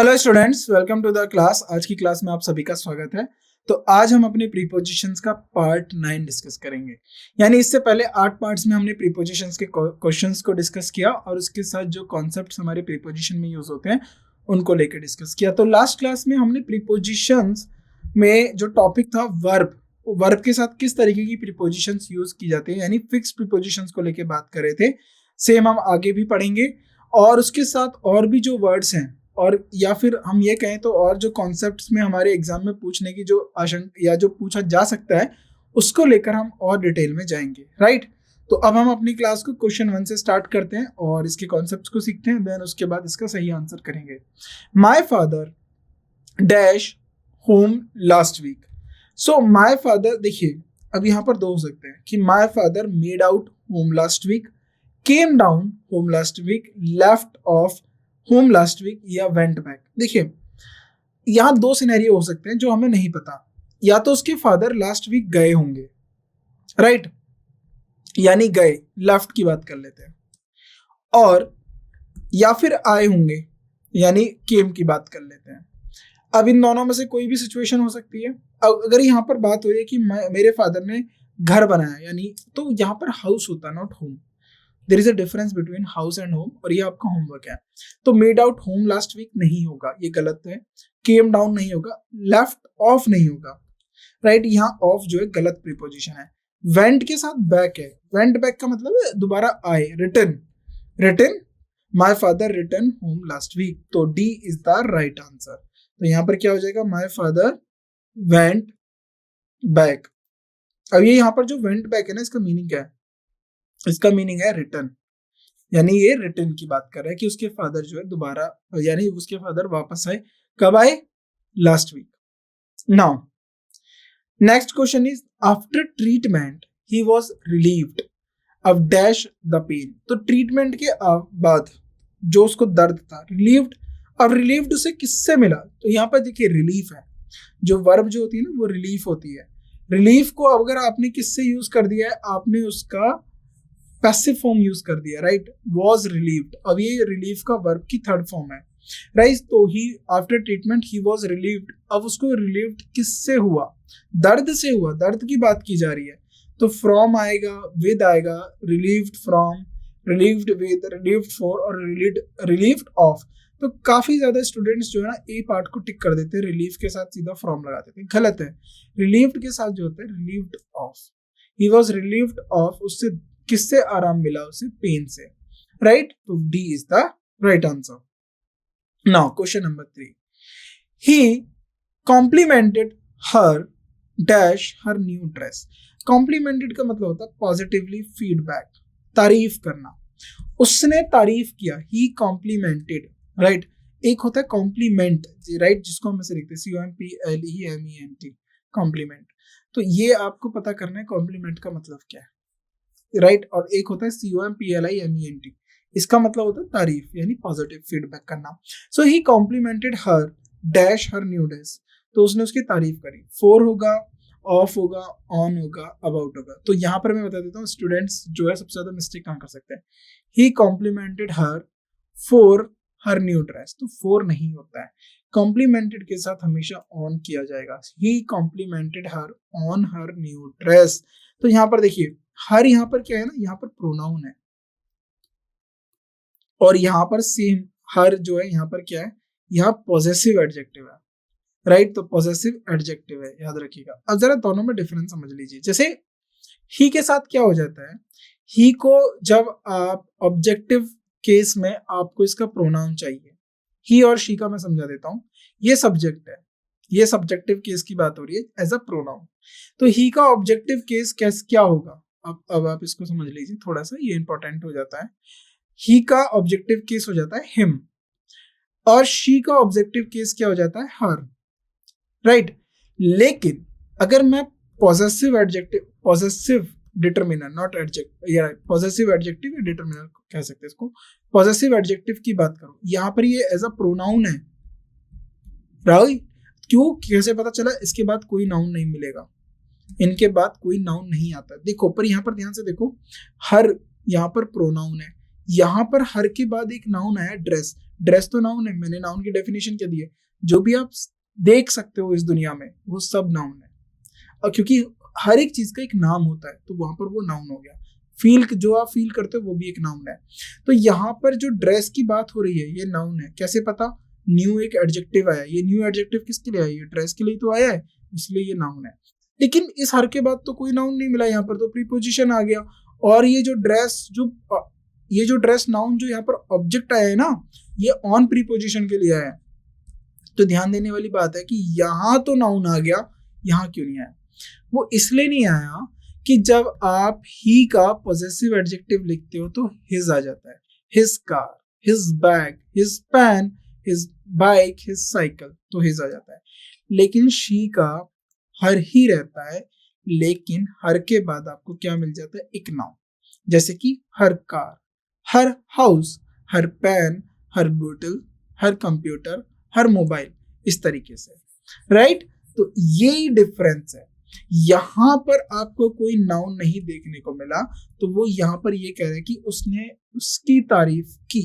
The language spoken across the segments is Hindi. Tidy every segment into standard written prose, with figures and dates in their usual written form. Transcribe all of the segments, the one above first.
Hello students, welcome to the class. आज की क्लास में आप सभी का स्वागत है। तो आज हम अपने प्रीपोजिशंस का पार्ट 9 डिस्कस करेंगे। यानी इससे पहले 8 पार्ट्स में हमने प्रीपोजिशंस के क्वेश्चंस को डिस्कस किया और उसके साथ जो कॉन्सेप्ट्स हमारे प्रीपोजिशन में यूज होते हैं उनको लेकर डिस्कस किया। तो लास्ट क्लास में हमने प्रीपोजिशंस में जो टॉपिक था वर्ब के साथ किस तरीके की प्रीपोजिशंस यूज की जाती है, यानी फिक्स प्रीपोजिशंस को लेकर बात कर रहे थे। सेम हम आगे भी पढ़ेंगे और उसके साथ और भी जो वर्ड्स हैं और या फिर हम ये कहें तो और जो कॉन्सेप्ट्स में हमारे एग्जाम में पूछने की जो आशंका या जो पूछा जा सकता है उसको लेकर हम और डिटेल में जाएंगे, राइट। तो अब हम अपनी क्लास को क्वेश्चन 1 से स्टार्ट करते हैं और इसके कॉन्सेप्ट्स को सीखते हैं, देन उसके बाद इसका सही आंसर करेंगे। My father dash home last week. So my father, देखिए अब यहाँ पर दो हो सकते हैं कि my father made out home last week, came down home last week, left off home last week या वेंट बैक। देखिए यहाँ दो सिनेरियो हो सकते हैं जो हमें नहीं पता। या तो उसके फादर लास्ट वीक गए होंगे, राइट, यानी गए, लेफ्ट की बात कर लेते हैं, और या फिर आए होंगे यानी केम की बात कर लेते हैं। अब इन दोनों में से कोई भी सिचुएशन हो सकती है। अगर यहाँ पर बात हो रही है कि मेरे फादर ने घर बनाया, यानी तो यहाँ पर हाउस होता है, not home. There is a difference between house and home, और ये आपका होमवर्क है। तो made out home last week नहीं होगा, ये गलत है। केम डाउन नहीं होगा, लेफ्ट ऑफ नहीं होगा, राइट। यहाँ ऑफ जो है गलत प्रीपोजिशन है। वेंट के साथ बैक है, वेंट बैक का मतलब है दोबारा आए, return my father return home last week, तो D is the right answer. तो यहाँ पर क्या हो जाएगा, माय फादर वेंट बैक। अब ये यहाँ पर जो वेंट बैक है ना, इसका मीनिंग क्या है? इसका मीनिंग है रिटर्न, यानी ये रिटर्न की बात कर रहा है कि उसके फादर जो है दोबारा, यानी उसके फादर वापस आए। कब आए? Last week. Now next question is after treatment he was relieved अब डैश द पेन। तो ट्रीटमेंट के बाद जो उसको दर्द था, रिलीव्ड। अब रिलीव्ड उसे किससे मिला? तो यहाँ पर देखिए रिलीफ है, जो वर्ब जो होती है ना वो रिलीफ होती है। रिलीफ को अगर आपने किससे यूज कर दिया है, आपने उसका पैसिव फॉर्म यूज कर दिया, राइट, वाज रिलीव्ड। अब ये रिलीफ का वर्ब की थर्ड फॉर्म है, राइट। तो he after treatment he was relieved. अब उसको रिलीव्ड किससे हुआ? दर्द से हुआ, दर्द की बात की जा रही है। तो फ्रॉम आएगा, विद आएगा, relieved from, relieved with, relieved for और रिलीव्ड ऑफ। तो काफी ज्यादा स्टूडेंट्स जो है ना ए पार्ट को टिक कर देते हैं, रिलीफ के साथ सीधा फ्रॉम लगा देते हैं, गलत है। रिलीव्ड के साथ जो होता है relieved of, he was relieved of, उससे किससे आराम मिला? उसे पेन से, राइट। तो D is the right answer. Now question number 3, he complimented her dash her new dress. Complimented का मतलब होता है पॉजिटिवली फीडबैक, तारीफ करना। उसने तारीफ किया, ही कॉम्प्लीमेंटेड, राइट। एक होता है कॉम्प्लीमेंट, राइट, जिसको हम ऐसे लिखते हैं COMPLEMENT, कॉम्प्लीमेंट। तो ये आपको पता करना है कॉम्प्लीमेंट का मतलब क्या है, राइट। और एक होता है COMPLIMENT, इसका मतलब होता है तारीफ, यानी पॉजिटिव फीडबैक करना। सो ही कॉम्प्लीमेंटेड हर डैश हर न्यू ड्रेस, तो उसने उसकी तारीफ करी। फॉर होगा, ऑफ होगा, ऑन होगा, अबाउट होगा। तो यहाँ पर मैं बता देता हूँ स्टूडेंट्स जो है सबसे ज्यादा मिस्टेक कहाँ कर सकते हैं। He complimented her for her new dress, तो फॉर नहीं होता है, कॉम्प्लीमेंटेड के साथ हमेशा ऑन किया जाएगा। He complimented her on her new dress. तो यहाँ पर देखिए हर, यहाँ पर क्या है ना, यहाँ पर प्रोनाउन है, और यहाँ पर सेम हर जो है यहाँ पर क्या है, यहाँ पॉजेसिव एडजेक्टिव है, राइट। तो पॉजेसिव एडजेक्टिव है, याद रखिएगा। अब जरा दोनों में डिफरेंस समझ लीजिए। जैसे ही के साथ क्या हो जाता है, ही को जब आप ऑब्जेक्टिव केस में आपको इसका प्रोनाउन चाहिए, ही और शी का मैं समझा देता हूँ। ये सब्जेक्ट है, ये सब्जेक्टिव केस की बात हो रही है एज अ प्रोनाउन। तो ही का ऑब्जेक्टिव केस क्या होगा? अब आप इसको समझ लीजिए थोड़ा सा, ये इंपॉर्टेंट हो जाता है। ही का ऑब्जेक्टिव केस हो जाता है हिम, और शी का ऑब्जेक्टिव केस क्या हो जाता है? हर, राइट। लेकिन अगर मैं possessive adjective, possessive determiner, not adjective, या पॉजेसिव एडजेक्टिव या डिटरमिनर कह सकते हैं इसको, पॉजेसिव एडजेक्टिव की बात करूं, यहाँ पर ये एज अ प्रोनाउन है, राइट। क्यों, कैसे पता चला? इसके बाद कोई नाउन नहीं मिलेगा, इनके बाद कोई नाउन नहीं आता। देखो पर यहाँ पर ध्यान से देखो, हर यहाँ पर प्रोनाउन है, यहाँ पर हर के बाद एक नाउन आया ड्रेस। ड्रेस तो नाउन है, मैंने नाउन की डेफिनेशन क्या दी है, जो भी आप देख सकते हो इस दुनिया में वो सब नाउन है। और क्योंकि हर एक चीज का एक नाम होता है तो वहां पर वो नाउन हो गया। फील, जो आप फील करते हो वो भी एक नाउन है। तो यहाँ पर जो ड्रेस की बात हो रही है ये नाउन है। कैसे पता? न्यू एक एडजेक्टिव आया, ये न्यू एडजेक्टिव किसके लिए आया, ये ड्रेस के लिए तो आया है, इसलिए ये नाउन है। लेकिन इस हर के बाद तो कोई नाउन नहीं मिला, यहाँ पर तो प्रीपोजिशन आ गया। और ये जो ड्रेस नाउन जो यहाँ पर ऑब्जेक्ट आया है ना, ये ऑन प्रीपोजिशन के लिए आया है। तो ध्यान देने वाली बात है कि यहाँ तो नाउन आ गया, यहाँ क्यों नहीं आया? वो इसलिए नहीं आया कि जब आप ही का पॉजेसिव एडजेक्टिव लिखते हो तो हिज आ जाता है। His car, his bag, his pen, his bike, his cycle, तो हिज आ जाता है। लेकिन शी का हर ही रहता है, लेकिन हर के बाद आपको क्या मिल जाता है, एक नाउन। जैसे कि हर कार, हर हाउस, हर पेन, हर बोतल, हर कंप्यूटर, हर मोबाइल, इस तरीके से, राइट। तो यही डिफरेंस है। यहां पर आपको कोई नाउन नहीं देखने को मिला, तो वो यहां पर ये कह रहे हैं कि उसने उसकी तारीफ की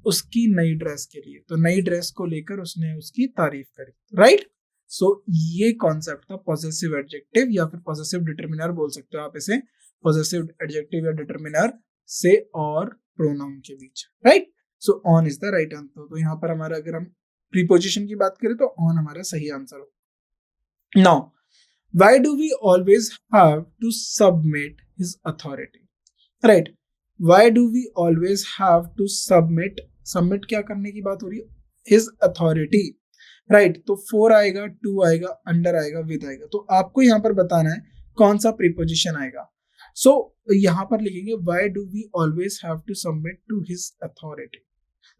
उसकी नई ड्रेस के लिए, तो नई ड्रेस को लेकर उसने उसकी तारीफ करी, राइट। सो ये कॉन्सेप्ट था पॉसेसिव एडजेक्टिव या फिर पॉसेसिव डिटरमिनर बोल सकते हो आप इसे, पॉसेसिव एडजेक्टिव या डिटरमिनर से और प्रोनाउन के बीच, right. So on is the right answer. तो यहाँ पर हमारा अगर हम प्रीपोजिशन की बात करें तो ऑन हमारा सही आंसर हो। Now why do we always have to submit his authority, right. Why do we always have to submit, submit क्या करने की बात हो रही है, हिज अथॉरिटी, राइट। तो फोर आएगा, टू आएगा, अंडर आएगा, विद आएगा। तो आपको यहाँ पर बताना है कौन सा प्रीपोजिशन आएगा। सो यहाँ पर लिखेंगे why do we always have to submit to his authority.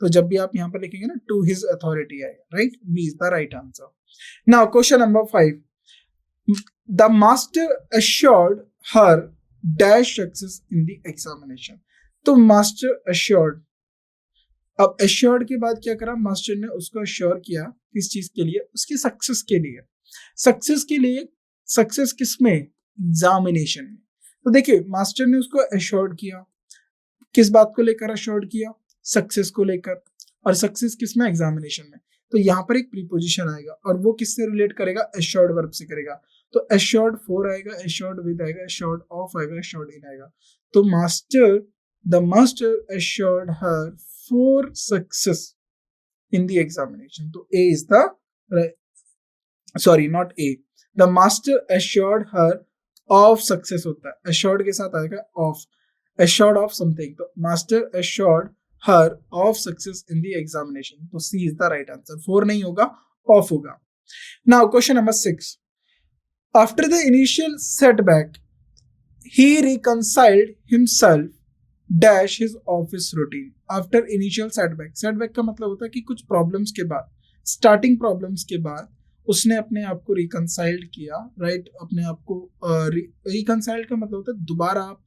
तो जब भी आप यहाँ पर लिखेंगे ना टू हिज अथॉरिटी आएगा, right. B is the right answer. Now question number 5, the master assured her dash success in the examination. तो मास्टर assured, अब assured के बाद क्या करा, मास्टर ने उसको assure किया किस चीज के लिए, उसकी सक्सेस के लिए। सक्सेस के लिए, सक्सेस किसमें, एग्जामिनेशन में। तो देखिए मास्टर ने उसको assured किया, किस बात को लेकर assured किया, सक्सेस को लेकर, और सक्सेस किसमें, एग्जामिनेशन में। तो यहाँ पर एक प्रीपोजिशन आएगा और वो किससे रिलेट करेगा, assured वर्ब से करेगा। तो assured for आएगा, assured with आएगा, assured of आएगा, assured in आएगा। तो the master assured her for success in the examination। तो A is the, sorry not A, the master assured her of success होता है, assured के साथ आएगा of, assured of something, तो master assured her of success in the examination। तो C is the right answer, 4 नहीं होगा, of होगा। Now question number 6, after the initial setback he reconciled himself dash his office routine। after initial setback का मतलब होता है कि कुछ प्रॉब्लम्स के बाद, स्टार्टिंग प्रॉब्लम्स के बाद उसने अपने आप को रिकंसाइल्ड किया, राइट। अपने आप को रिकंसाइल्ड का मतलब होता है दोबारा आप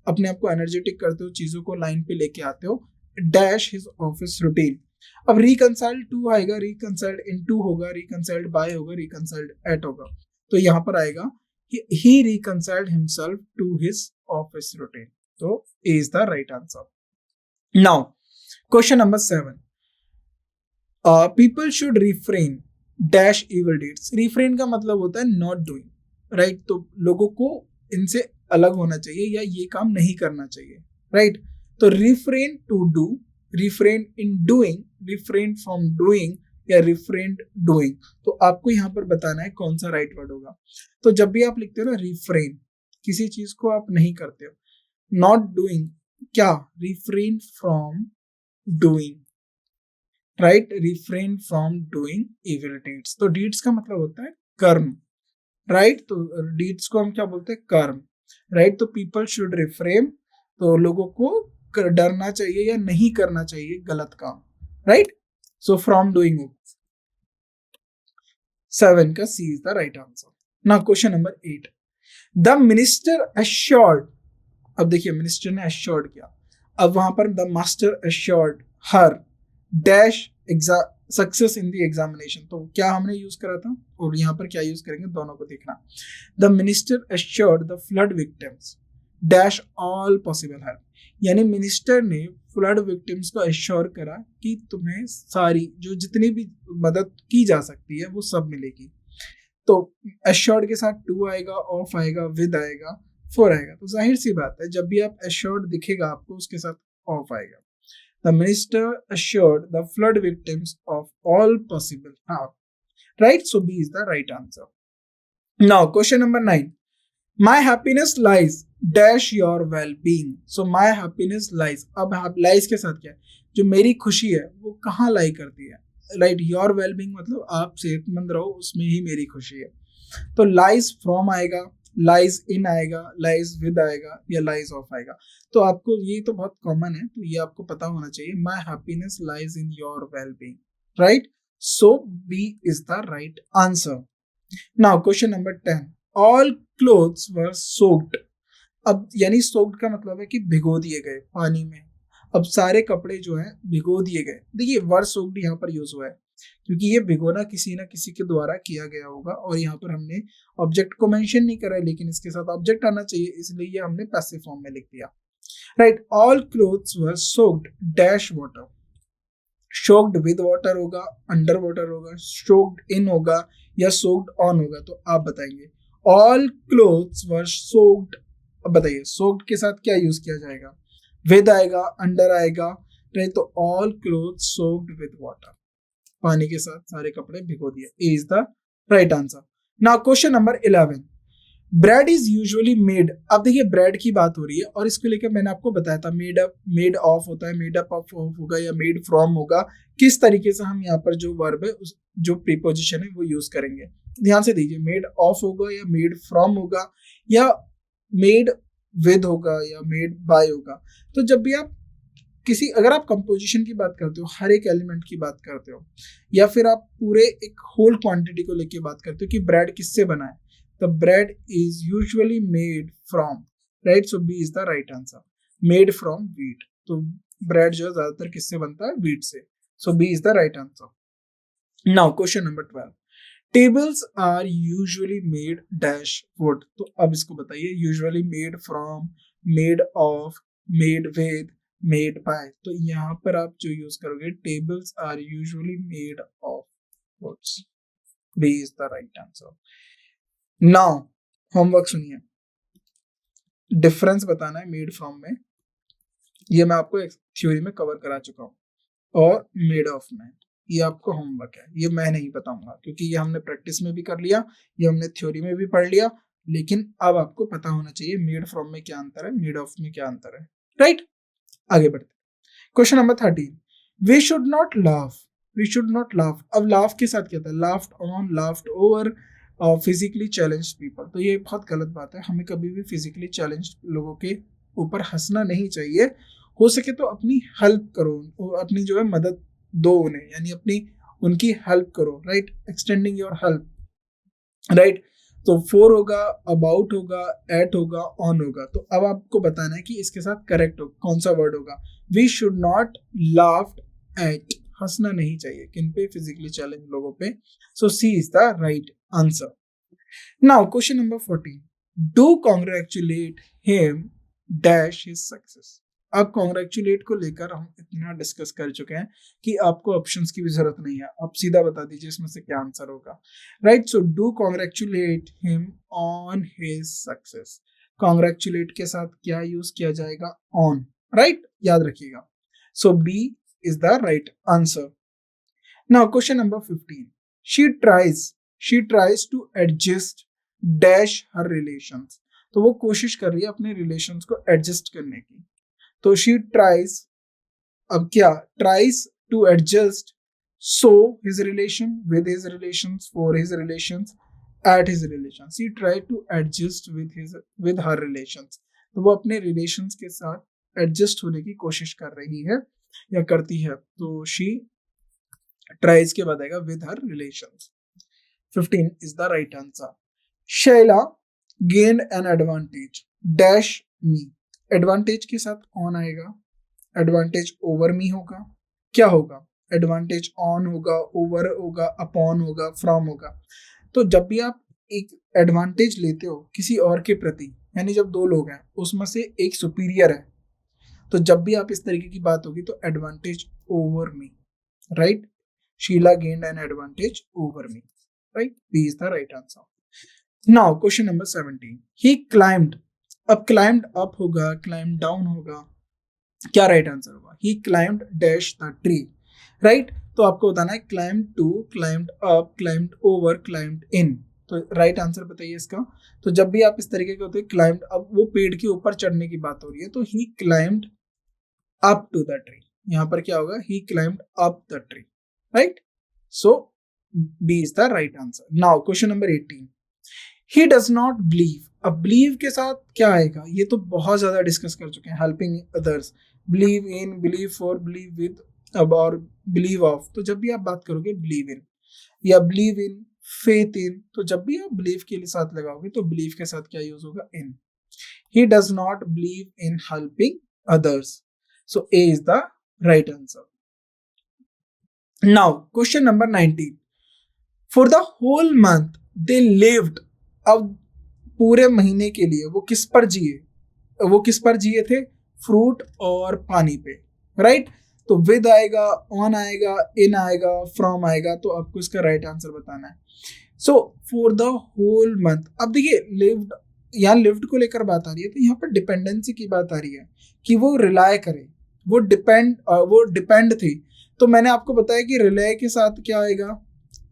अपने आप को एनर्जेटिक करते हो, चीजों को लाइन पे लेके आते हो, डैश हिज ऑफिस रूटीन। अब रिकंसाइल्ड टू आएगा, रिकंसाइल्ड इनटू होगा, रिकंसाइल्ड बाय होगा, रिकंसाइल्ड एट होगा। तो यहाँ पर आएगा he reconciled himself to his office routine। तो A is the right answer। Now question number 7, people should refrain dash evil deeds। refrain का मतलब होता है not doing, right। तो लोगों को इनसे अलग होना चाहिए या ये काम नहीं करना चाहिए, right। तो refrain to do, refrain in doing, refrain from doing या refrained doing। तो आपको यहाँ पर बताना है कौन सा राइट वर्ड होगा। तो जब भी आप लिखते हो ना refrain, किसी चीज को आप नहीं करते हो, not doing क्या, refrain from doing, right। refrain from doing evil deeds। तो deeds का मतलब होता है कर्म, right। तो deeds को हम क्या बोलते हैं, कर्म, right। तो people should refrain, तो लोगों को डरना चाहिए या नहीं करना चाहिए गलत काम, right। So from doing it। 7 का C is the right answer। Now question number 8, the minister assured, अब देखिए मिनिस्टर ने assured किया, अब वहां पर the master assured her dash success in the examination। तो क्या हमने यूज करा था और यहाँ पर क्या यूज करेंगे, दोनों को देखना। The minister assured the flood victims dash all possible help, यानी मिनिस्टर ने फ्लड विक्टिम्स को एश्योर करा कि तुम्हें सारी जो जितनी भी मदद की जा सकती है वो सब मिलेगी। तो एश्योर्ड के साथ टू आएगा, ऑफ आएगा, विद आएगा, फॉर आएगा। तो जाहिर सी बात है जब भी आप एश्योर्ड दिखेगा आपको उसके साथ ऑफ आएगा। The minister assured the flood victims of all possible harm. Right? So B is the right answer. Now, question number 9. My happiness lies dash your well-being. So my happiness lies. अब lies के साथ क्या है? जो मेरी खुशी है वो कहाँ लाई करती है? Right? Your well-being मतलब आप सेहतमंद रहो उसमें ही मेरी खुशी है। तो lies from आएगा, लाइज इन आएगा, लाइज विद आएगा या लाइज ऑफ आएगा। तो आपको ये तो बहुत कॉमन है, तो ये आपको पता होना चाहिए। My happiness lies in your well being, right? So B is the right answer. Now question number 10, all clothes were soaked. अब यानी सोक्ड का मतलब है कि भिगो दिए गए पानी में। अब सारे कपड़े जो हैं भिगो दिए गए। देखिए वर्ड सोक्ड यहाँ पर यूज हुआ है क्योंकि ये भिगोना किसी ना किसी के द्वारा किया गया होगा, और यहाँ पर हमने ऑब्जेक्ट को मेंशन नहीं करा है लेकिन इसके साथ ऑब्जेक्ट आना चाहिए, इसलिए ये हमने पैसिव फॉर्म में लिख दिया। Right, all clothes were soaked dash water. Soaked with water होगा, अंडर वाटर होगा, सोक्ड इन होगा या सोक्ड ऑन होगा, तो आप बताएंगे। ऑल क्लोथ्स वर सोक्ड, अब बताइए सोक्ड के साथ क्या यूज किया जाएगा? विद आएगा, अंडर आएगा, राइट? तो all clothes soaked with water, पानी के साथ सारे कपड़े भिगो दिए। A is the right answer. Now question number 11, bread is usually made. अब देखिए ब्रेड की बात हो रही है और इसको लेकर मैंने आपको बताया था मेड अप, मेड ऑफ होता है, मेड अप ऑफ होगा या मेड फ्रॉम होगा। किस तरीके से हम यहाँ पर जो वर्ब है जो प्रीपोजिशन है वो यूज करेंगे, ध्यान से दीजिए। मेड ऑफ होगा या मेड फ्रॉम होगा या मेड विद होगा या मेड बाय होगा। तो जब भी आप किसी, अगर आप कंपोजिशन की बात करते हो, हर एक एलिमेंट की बात करते हो, या फिर आप पूरे एक होल क्वांटिटी को लेके बात करते हो कि ब्रेड किससे बना है, तो bread is usually made from, right? So B is the right answer, made from wheat. तो ब्रेड जो है ज्यादातर किससे बनता है? व्हीट से। So B is the right answer. Now question number 12, tables are usually made dash wood. तो अब इसको बताइए, usually made from, made of, made with, made by. तो यहाँ पर आप जो यूज करोगे, tables are usually made of woods. B is the right answer. Now homework सुनिए, डिफरेंस बताना है मेड फ्रॉम में। ये मैं आपको थ्योरी में कवर करा चुका हूँ, और मेड ऑफ में ये आपको होमवर्क है, ये मैं नहीं बताऊंगा क्योंकि ये हमने प्रैक्टिस में भी कर लिया, ये हमने थ्योरी में भी पढ़ लिया, लेकिन अब आपको पता होना चाहिए मेड फ्रॉम में क्या अंतर है, मेड ऑफ में क्या अंतर है, राइट? आगे बढ़ते। Question number 13, we should not laugh. We should not laugh. अब लाफ के साथ क्या था? Laughed on, laughed over, physically challenge people. तो ये बहुत गलत बात है, हमें कभी भी फिजिकली चैलेंज लोगों के ऊपर हंसना नहीं चाहिए। हो सके तो अपनी हेल्प करो, अपनी जो है मदद दो उन्हें, यानी अपनी उनकी हेल्प करो, right? Extending your help, right? तो फॉर होगा, अबाउट होगा, एट होगा, ऑन होगा। तो अब आपको बताना है कि इसके साथ करेक्ट हो कौन सा वर्ड होगा। We should not laughed at, हंसना नहीं चाहिए किन पे? फिजिकली चैलेंज लोगों पे। So C is the right answer. Now question number 14, do congratulate him dash his success. अब कॉन्ग्रेचुलेट को लेकर हम इतना डिस्कस कर चुके हैं कि आपको ऑप्शंस की भी जरूरत नहीं है, आप सीधा बता दीजिए इसमें से क्या आंसर होगा, right? So do congratulate him on his success. Congratulate के साथ क्या यूज किया जाएगा? On, right? याद रखिएगा। So B is the right answer. Now question number 15, she tries to adjust dash her relations. तो वो कोशिश कर रही है अपने रिलेशंस को एडजस्ट करने की। तो शी ट्राइज, अब क्या? Tries to adjust so his relation, with his relations, for his relations, at his relation. She try to adjust with her relations. तो वो अपने रिलेशंस के साथ एडजस्ट होने की कोशिश कर रही है या करती है। तो शी ट्राइज के बाद आएगा with her relations. 15 is the right answer. Shaila gained an advantage dash me. Advantage के साथ ऑन आएगा, एडवांटेज ओवर मी होगा, क्या होगा? एडवांटेज ऑन होगा, ओवर होगा, अपॉन होगा, फ्रॉम होगा। तो जब भी आप एक एडवांटेज लेते हो किसी और के प्रति, यानी जब दो लोग हैं उसमें से एक सुपीरियर है, तो जब भी आप इस तरीके की बात होगी तो advantage over me, right? Sheela gained an advantage over me, right? B is the right answer. Now question number 17, he climbed. अब क्लाइम्ड अप होगा, क्लाइम्ड डाउन होगा, क्या राइट आंसर होगा? He climbed dash the tree, right? तो आपको बताना है climbed to, climbed up, climbed over, climbed in. तो राइट आंसर बताइए इसका। तो जब भी आप इस तरीके के होते हैं क्लाइम्ड, अब वो पेड़ के ऊपर चढ़ने की बात हो रही है, तो he climbed up to the tree, यहाँ पर क्या होगा? He climbed up the tree, right? So B is the right answer. Now question number 18, he does not believe. अब बिलीव के साथ क्या आएगा? ये तो बहुत ज्यादा डिस्कस कर चुके हैं। Helping others, believe in, believe for, believe with, अब और बिलीव ऑफ। तो जब भी आप बात करोगे बिलीव इन या बिलीव इन, फेथ इन, तो जब भी आप बिलीव के साथ लगाओगे तो बिलीव के साथ क्या यूज होगा? In. He does not believe in helping others, so A is the right answer. Now question number 19, for the whole month they lived. अब पूरे महीने के लिए वो किस पर जिए? वो किस पर जिए थे? फ्रूट और पानी पे, राइट? तो विद आएगा, ऑन आएगा, इन आएगा, फ्रॉम आएगा, तो आपको इसका राइट आंसर बताना है। So for the whole month, अब देखिए लिव्ड, यहाँ लिव्ड को लेकर बात आ रही है, तो यहाँ पर डिपेंडेंसी की बात आ रही है कि वो रिलाय करे, वो डिपेंड थी। तो मैंने आपको बताया कि रिलाय के साथ क्या आएगा?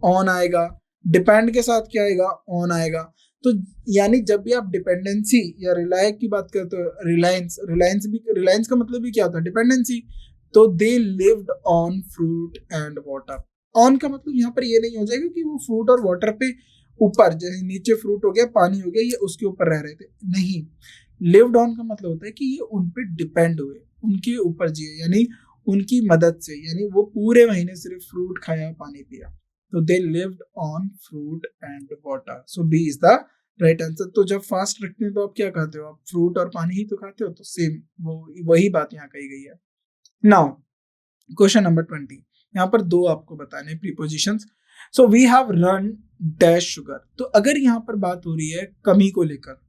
ऑन आएगा। डिपेंड के साथ क्या आएगा? ऑन आएगा। तो यानी जब भी आप डिपेंडेंसी या रिलाय की बात करते हो, रिलायंस का मतलब भी क्या होता है? डिपेंडेंसी। तो they lived on fruit and water. On का मतलब यहाँ पर ये नहीं हो जाएगा कि वो फ्रूट और वाटर पे ऊपर, जैसे नीचे फ्रूट हो गया, पानी हो गया, ये उसके ऊपर रह रहे थे, नहीं। लिव्ड ऑन का मतलब होता है कि ये उन पे डिपेंड हुए, उनके ऊपर जिए, यानी उनकी मदद से, यानी वो पूरे महीने सिर्फ फ्रूट खाया, पानी पिया। तो they lived on fruit and water, so B is the right answer. तो जब फास्ट रखते हैं तो आप क्या खाते हो? आप फ्रूट और पानी ही तो खाते हो, तो सेम वही बात यहाँ कही गई है। नाउ क्वेश्चन नंबर 20, यहाँ पर दो आपको बताने prepositions. So we have run dash sugar. तो अगर यहाँ पर बात हो रही है कमी को लेकर,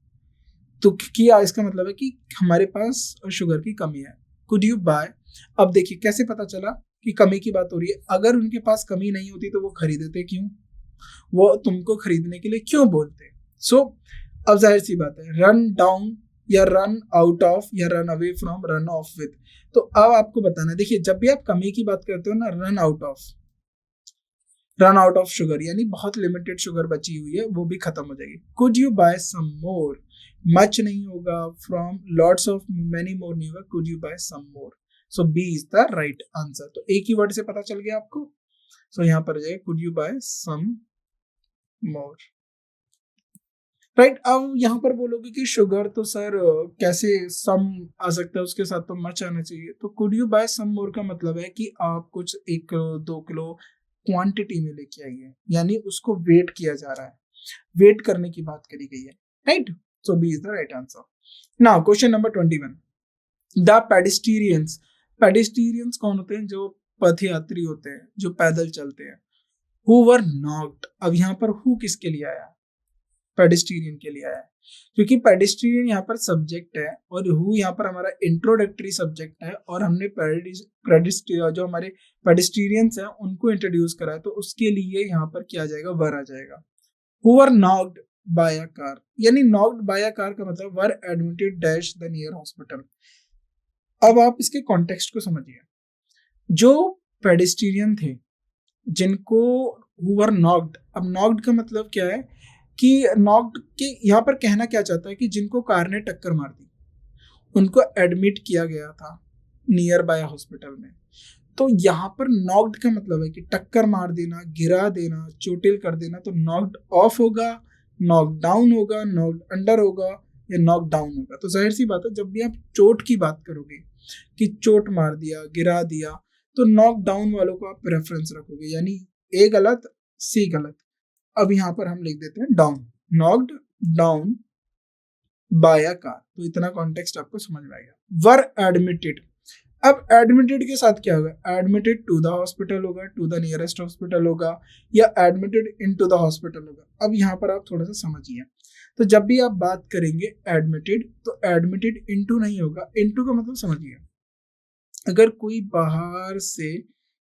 तो क्या इसका मतलब है कि हमारे पास शुगर की कमी है। Could you buy. अब देखिए कैसे पता चला कि कमी की बात हो रही है? अगर उनके पास कमी नहीं होती तो वो खरीदते क्यों? वो तुमको खरीदने के लिए क्यों बोलते? सो अब जाहिर सी बात है, रन डाउन या रन आउट ऑफ या run away from, run of with. तो अब आपको बताना है, देखिए जब भी आप कमी की बात करते हो ना, रन आउट ऑफ शुगर, यानी बहुत लिमिटेड शुगर बची हुई है, वो भी खत्म हो जाएगी। Could you buy some more, much नहीं होगा, from lots of many more नहीं होगा, could you buy some more. So B is the right answer. तो एक ही वर्ड से पता चल गया आपको। सो यहाँ पर जाएगा could you buy some more, right? अब यहाँ पर बोलोगे कि शुगर तो सर कैसे सम आ सकता है, उसके साथ तो मच आना चाहिए। तो कुड यू बाय सम मोर का मतलब है कि आप कुछ 1 किलो 2 किलो क्वांटिटी में लेके आइए, यानी उसको वेट किया जा रहा है, वेट करने की बात करी गई है, right? So B is the right answer. Now question number 21, the pedestrians. Pedestrians कौन होते हैं? जो पथयात्री होते हैं, जो पैदल चलते हैं। Who were knocked. अब यहाँ पर हु किसके लिए आया? पेडिस्ट्रियन के लिए आया है, क्योंकि पेडिस्ट्रियन यहाँ पर सब्जेक्ट है और हु यहाँ पर हमारा इंट्रोडक्टरी सब्जेक्ट है, और हमने जो हमारे पेडिस्ट्रियंस हैं उनको इंट्रोड्यूस करा है, तो उसके लिए यहाँ पर क्या आ जाएगा? वर आ जाएगा। Who were knocked by a car, यानी नॉक्ड बाय अ कार का मतलब were admitted dash the near hospital. अब आप इसके कॉन्टेक्स्ट को समझिए। जो पेडिस्ट्रियन थे जिनको हु वर नॉक्ड, अब नॉक्ड का मतलब क्या है कि नॉक्ड के यहाँ पर कहना क्या चाहता है कि जिनको कार ने टक्कर मार दी, उनको एडमिट किया गया था नियर बाय हॉस्पिटल में। तो यहाँ पर नॉक्ड का मतलब है कि टक्कर मार देना, गिरा देना, चोटिल कर देना। तो नॉक्ड ऑफ होगा, नॉक डाउन होगा, नॉक्ड अंडर होगा, या नॉक डाउन होगा। तो जाहिर सी बात है, जब भी आप चोट की बात करोगे कि चोट मार दिया, गिरा दिया, तो नॉक डाउन वालों को आप प्रेफरेंस रखोगे, यानी ए गलत, सी गलत। अब यहाँ पर हम लिख देते हैं down, knocked down by a car. तो इतना कॉन्टेक्स्ट आपको समझ में आएगा। वर एडमिटेड, अब एडमिटेड के साथ क्या होगा, एडमिटेड टू द हॉस्पिटल होगा, टू द नियरेस्ट हॉस्पिटल होगा, या एडमिटेड इनटू द हॉस्पिटल होगा। अब यहाँ पर आप थोड़ा सा समझिए, तो जब भी आप बात करेंगे एडमिटेड, तो एडमिटेड इनटू नहीं होगा। इनटू का मतलब समझिए, अगर कोई बाहर से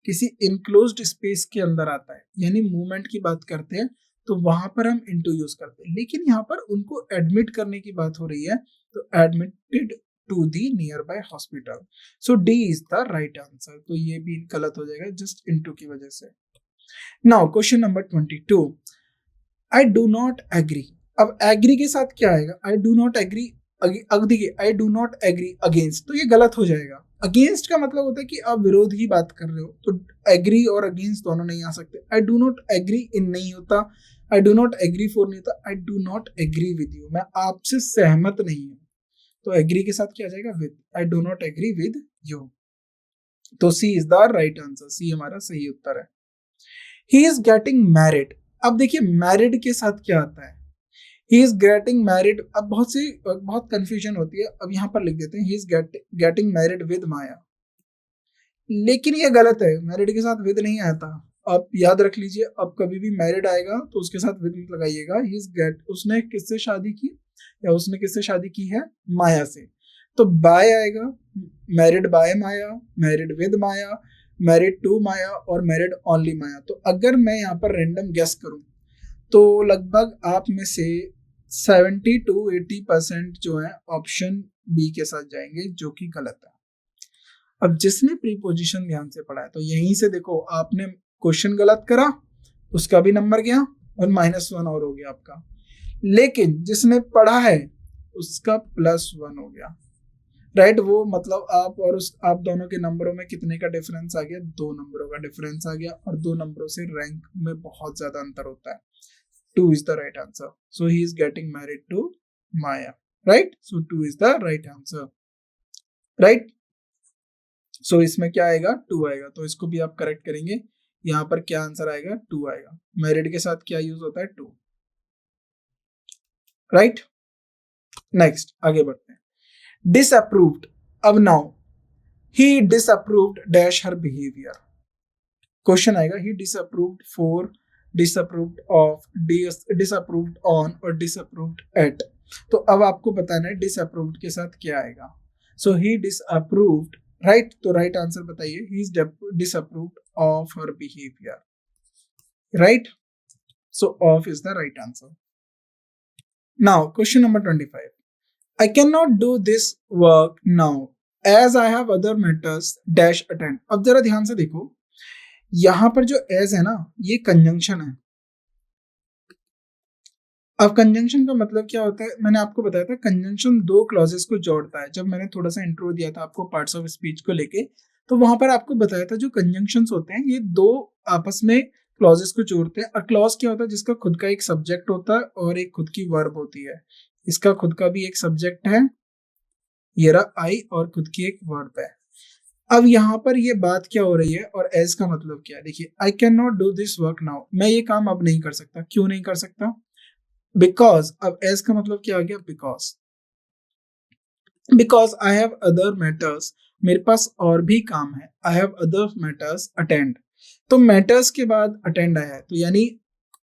किसी इनक्लोज्ड स्पेस के अंदर आता है, यानी मूवमेंट की बात करते हैं, तो वहां पर हम इनटू यूज करते हैं। लेकिन यहाँ पर उनको एडमिट करने की बात हो रही है, तो admitted to the nearby hospital. So D is the right answer. तो ये भी गलत हो जाएगा जस्ट इनटू की वजह से। Now question number 22, I do not agree. अब एग्री के साथ क्या आएगा, आई डू नॉट एग्री। अब देखिए, I do not agree against, तो ये गलत हो जाएगा। अगेंस्ट का मतलब होता है कि आप विरोध की बात कर रहे हो, तो एग्री और अगेंस्ट दोनों नहीं आ सकते। I do not agree in नहीं होता, I do not agree for नहीं होता, I do not agree with you, मैं आपसे सहमत नहीं हूं। तो एग्री के साथ क्या आ जाएगा, with. I do not agree with you. तो C is the right answer, C हमारा सही उत्तर है। He is getting married. अब देखिए, मैरिड के साथ क्या आता है, ही इज गेटिंग मैरिड। अब बहुत कंफ्यूजन होती है। अब यहाँ पर लिख देते हैं, he is getting married with Maya, लेकिन ये गलत है, मैरिड के साथ विद नहीं आता। आप याद रख लीजिए, अब कभी भी मैरिड आएगा तो उसके साथ विद मत लगाइएगा। ही इज गेट, उसने किससे शादी की, या उसने किससे शादी की है, माया से। तो बाय आएगा, married by Maya, married with Maya, married to Maya, और मैरिड ओनली माया। तो अगर मैं यहाँ पर रैंडम गेस करूं, तो लगभग आप में से 70 to 80% जो है ऑप्शन बी के साथ जाएंगे, जो कि गलत है। अब जिसने प्रीपोजिशन ध्यान से पढ़ा है, तो यहीं से देखो, आपने क्वेश्चन गलत करा, उसका भी नंबर गया, और -1 और हो गया आपका। लेकिन जिसने पढ़ा है उसका +1 हो गया, राइट। वो मतलब आप दोनों के नंबरों में कितने का डिफरेंस आ गया, 2 नंबरों का डिफरेंस आ गया, और 2 नंबरों से रैंक में बहुत ज्यादा अंतर होता है। 2 is the right answer. So he is getting married to Maya, right? So 2 is the right answer, right? So इसमें क्या आएगा, 2 आएगा। तो इसको भी आप करेक्ट करेंगे। यहाँ पर क्या आंसर आएगा, 2 आएगा। मैरिड के साथ क्या यूज होता है, 2, राइट। नेक्स्ट आगे बढ़ते हैं। डिसअप्रूव्ड। अब now, he disapproved dash her behaviour. Question आएगा, he disapproved for, disapproved of, disapproved on, और डिसअप्रूव्ड एट। तो अब आपको बताना है डिसअप्रूव्ड के साथ क्या आएगा। So he disapproved, right. तो राइट आंसर बताइए, he is disapproved of her behaviour, right. So of is the right answer. Now question number 25, I can not do this work now as I have other matters dash attend. अब जरा ध्यान से देखो, यहां पर जो एज है ना, ये कंजंक्शन है। अब कंजंक्शन का मतलब क्या होता है, मैंने आपको बताया था, कंजंक्शन 2 क्लॉजेस को जोड़ता है। जब मैंने थोड़ा सा इंट्रो दिया था आपको पार्ट्स ऑफ स्पीच को लेके, तो वहां पर आपको बताया था जो कंजंक्शंस होते हैं, ये 2 आपस में क्लॉजेस को जोड़ते हैं। और क्लॉज क्या होता है, जिसका खुद का एक सब्जेक्ट होता है और एक खुद की वर्ब होती है। इसका खुद का भी एक सब्जेक्ट है, ये रहा आई, और खुद की एक वर्ब है। अब यहाँ पर ये बात क्या हो रही है, और एज का मतलब क्या है, देखिए, आई can not do this work now, मैं ये काम अब नहीं कर सकता। क्यों नहीं कर सकता, बिकॉज। अब एज का मतलब क्या आ गया, because I have other matters, मेरे पास और भी काम है। आई हैव अदर मैटर्स अटेंड, तो मैटर्स के बाद अटेंड आया है, तो यानी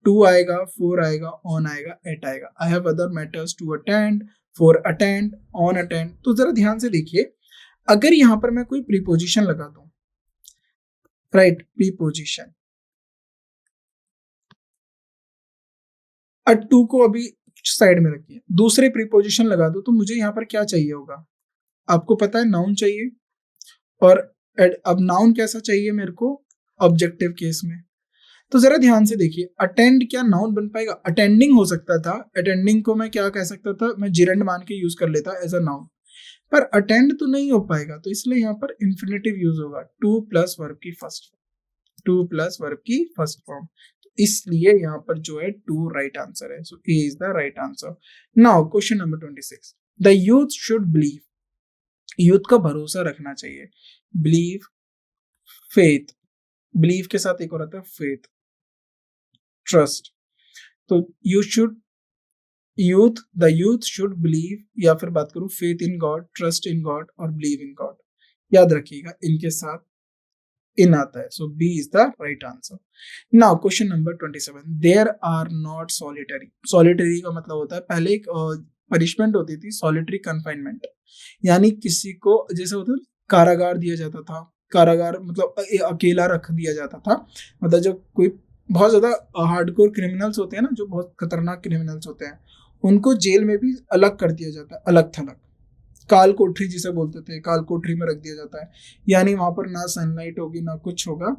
2 आएगा, 4 आएगा, ऑन आएगा, एट आएगा। I have other matters to attend, for attend, on attend. तो जरा ध्यान से देखिए, अगर यहां पर मैं कोई प्रीपोजिशन लगा दूं, राइट, प्रीपोजिशन, और 2 को अभी साइड में रखिए, दूसरे प्रीपोजिशन लगा दो, तो मुझे यहाँ पर क्या चाहिए होगा, आपको पता है, नाउन चाहिए। और अब नाउन कैसा चाहिए मेरे को, ऑब्जेक्टिव केस में। तो जरा ध्यान से देखिए, अटेंड क्या नाउन बन पाएगा, अटेंडिंग हो सकता था। अटेंडिंग को मैं क्या कह सकता था, मैं जिरेंड मान के यूज कर लेता एज अ नाउन, पर अटेंड तो नहीं हो पाएगा। तो इसलिए यहाँ पर इंफिनिटिव यूज होगा, 2 प्लस वर्ब की फर्स्ट, 2 प्लस वर्ब की फर्स्ट फॉर्म। इसलिए यहाँ पर जो है 2 राइट आंसर है। So A is the right answer. Now question number 26, the youth should believe, youth का भरोसा रखना चाहिए। बिलीव, फेथ, बिलीव के साथ एक और आता है फेथ, ट्रस्ट। तो you should, the youth should believe, या फिर बात करूं faith in God, trust in God, और बिलीव इन गॉड। याद रखिएगा इनके साथ इन आता है, so B is the right answer. Now question number 27, there are not solitary. Solitary का मतलब होता है, पहले एक पनिशमेंट होती थी सॉलिटरी कन्फाइनमेंट, यानी किसी को जैसे होता है कारागार दिया जाता था, कारागार मतलब अकेला रख दिया जाता था, मतलब जब कोई बहुत ज्यादा हार्डकोर क्रिमिनल्स होते हैं ना, जो बहुत खतरनाक क्रिमिनल्स होते हैं, उनको जेल में भी अलग कर दिया जाता है, अलग थलग, काल कोठरी जिसे बोलते थे, काल कोठरी में रख दिया जाता है, यानी वहां पर ना सनलाइट होगी ना कुछ होगा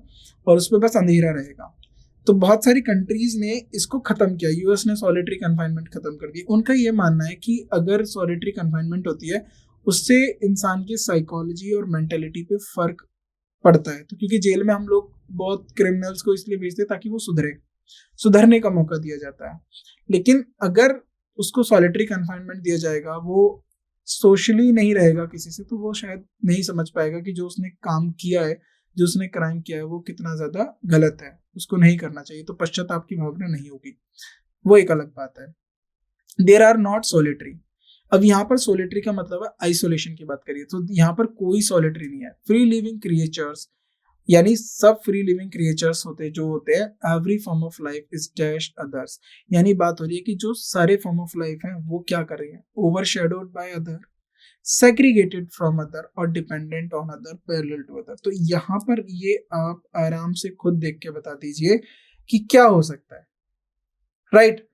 और उस पर बस अंधेरा रहेगा। तो बहुत सारी कंट्रीज ने इसको खत्म किया, यूएस ने सॉलिटरी कन्फाइनमेंट खत्म कर दी। उनका ये मानना है कि अगर सॉलिटरी कन्फाइनमेंट होती है उससे इंसान की साइकोलॉजी और मेंटेलिटी पे फर्क पड़ता है। तो क्योंकि जेल में हम लोग बहुत क्रिमिनल्स को इसलिए भेजते हैं ताकि वो सुधरने का मौका दिया जाता है, लेकिन अगर उसको सॉलिटरी कन्फाइनमेंट दिया जाएगा, वो सोशली नहीं रहेगा किसी से, तो वो शायद नहीं समझ पाएगा कि जो उसने काम किया है, जो उसने क्राइम किया है, वो कितना ज्यादा गलत है, उसको नहीं करना चाहिए, तो पश्चाताप की भावना नहीं होगी, वो एक अलग बात है। There are not solitary. अब यहाँ पर सॉलिटरी का मतलब है आइसोलेशन की बात करिए, तो यहाँ पर कोई सॉलिटरी नहीं है। फ्री लिविंग क्रिएचर्स, यानी सब फ्री लिविंग क्रिएचर्स जो होते हैं, every form of life is dash others, यानी बात हो रही है कि जो सारे फॉर्म ऑफ लाइफ हैं वो क्या कर रही हैं, overshadowed by other, segregated from other और dependent on other, parallel to other. तो यहाँ पर ये आप आराम से खुद देख के बता दीजिए कि क्या हो सकता है, राइट।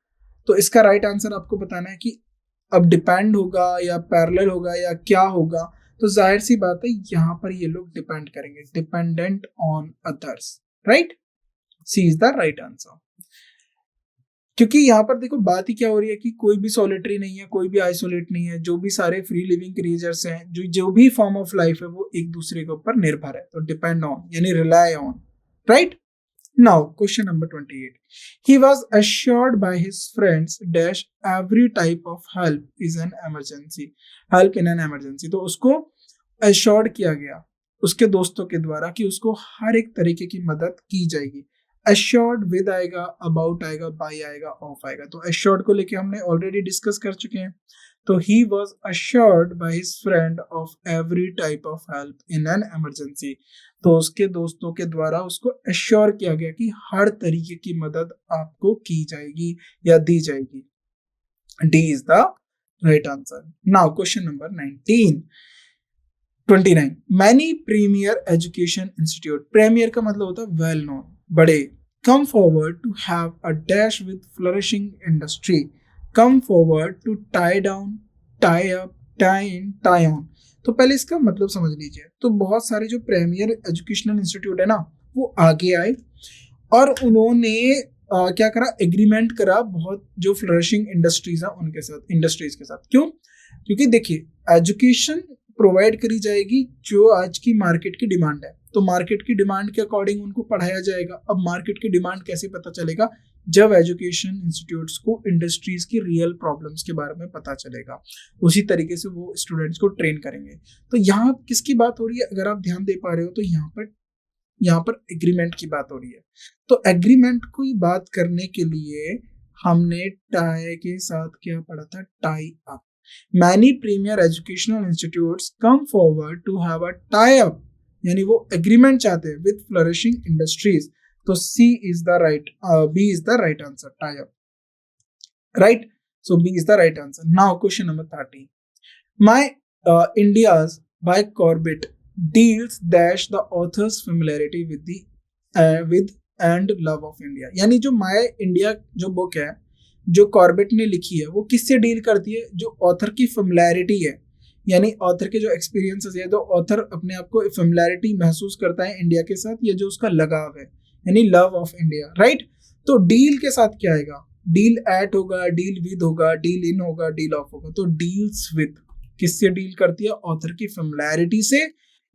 तो इसका राइट आंसर आपको बताना है कि अब डिपेंड होगा या पैरेलल होगा या क्या होगा। तो जाहिर सी बात है यहाँ पर ये लोग डिपेंड करेंगे, dependent on others, right. C is the right answer. क्योंकि यहाँ पर देखो बात ही क्या हो रही है कि कोई भी सॉलिटरी नहीं है, कोई भी आइसोलेट नहीं है, जो भी सारे फ्री लिविंग क्रिएचर्स हैं, जो भी फॉर्म ऑफ लाइफ है, वो एक दूसरे के ऊपर निर्भर है, तो डिपेंड ऑन यानी rely on, right. Now, question number 28. He was assured by his friends dash every type of help is an emergency. Help in an emergency. तो उसको assured किया गया उसके दोस्तों के द्वारा कि उसको हर एक तरीके की मदद की जाएगी। assured with आएगा, about आएगा, by आएगा, of आएगा। तो assured को लेके हमने ऑलरेडी डिस्कस कर चुके हैं। तो he was assured by his friend of every type of help in an emergency. तो उसके दोस्तों के द्वारा उसको एश्योर किया गया कि हर तरीके की मदद आपको की जाएगी या दी जाएगी। D is the right answer. Now question number 29। Many premier education institute, premier का मतलब होता है वेल नोन, बड़े, come forward to have a dash with flourishing industry, come forward to tie down, tie up, tie in, tie on. तो पहले इसका मतलब समझ लीजिए। तो बहुत सारे जो प्रीमियर एजुकेशनल इंस्टीट्यूट है ना, वो आगे आए और उन्होंने क्या करा, एग्रीमेंट करा बहुत जो फ्लरिशिंग इंडस्ट्रीज है उनके साथ, इंडस्ट्रीज के साथ। क्यों? क्योंकि देखिए एजुकेशन प्रोवाइड करी जाएगी जो आज की मार्केट की डिमांड है, तो मार्केट की डिमांड के अकॉर्डिंग उनको पढ़ाया जाएगा। अब मार्केट की डिमांड कैसे पता चलेगा? जब एजुकेशन इंस्टीट्यूट्स को इंडस्ट्रीज की रियल प्रॉब्लम्स के बारे में पता चलेगा, उसी तरीके से वो स्टूडेंट्स को ट्रेन करेंगे। तो यहाँ किसकी बात हो रही है? अगर आप ध्यान दे पा रहे हो तो यहाँ पर एग्रीमेंट की बात हो रही है। तो एग्रीमेंट की बात करने के लिए हमने टाई के साथ क्या पढ़ा था? Tie up. Many premier educational institutes come forward to have a tie up, यानी वो एग्रीमेंट चाहते हैं विद फ्लरिशिंग इंडस्ट्रीज। तो C is the right, B is the right answer, tie up, right? So B is the right answer. Now question number 30. My India's by Corbett deals dash the author's familiarity with and love of India, यानी जो My India जो बुक है जो कॉर्बेट ने लिखी है वो किससे डील करती है? जो ऑथर की फेमिलैरिटी है, यानी ऑथर के जो एक्सपीरियंसेस है, तो ऑथर अपने आप को फेमिलैरिटी महसूस करता है इंडिया के साथ, या जो उसका लगाव है, यानी लव ऑफ इंडिया, राइट। तो डील के साथ क्या आएगा? डील एट होगा, डील विद होगा, डील इन होगा, डील ऑफ होगा। तो डील्स विद किससे डील करती है? ऑथर की फेमिलैरिटी से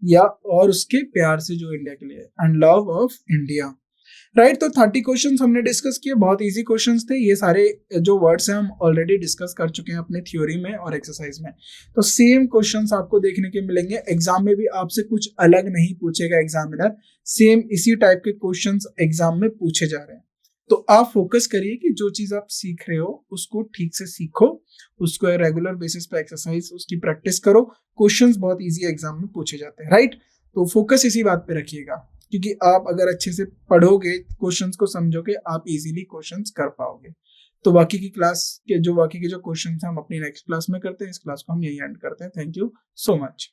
या और उसके प्यार से जो इंडिया के लिए है, and love of India, right. तो 30 क्वेश्चंस हमने डिस्कस किए, बहुत इजी क्वेश्चंस थे। ये सारे जो वर्ड्स हैं हम ऑलरेडी डिस्कस कर चुके हैं अपने थ्योरी में और एक्सरसाइज में। तो सेम क्वेश्चंस आपको देखने के मिलेंगे एग्जाम में भी, आपसे कुछ अलग नहीं पूछेगा एग्जामिनर, सेम इसी टाइप के क्वेश्चंस एग्जाम में पूछे जा रहे हैं। तो आप फोकस करिए कि जो चीज आप सीख रहे हो उसको ठीक से सीखो, उसको रेगुलर बेसिस पे एक्सरसाइज उसकी प्रैक्टिस करो। क्वेश्चंस बहुत इजी एग्जाम में पूछे जाते हैं, राइट? तो फोकस इसी बात पे रखिएगा, क्योंकि आप अगर अच्छे से पढ़ोगे, क्वेश्चंस को समझोगे, आप इजीली क्वेश्चंस कर पाओगे। तो बाकी के जो क्वेश्चंस हम अपनी नेक्स्ट क्लास में करते हैं, इस क्लास को हम यही एंड करते हैं। Thank you so much.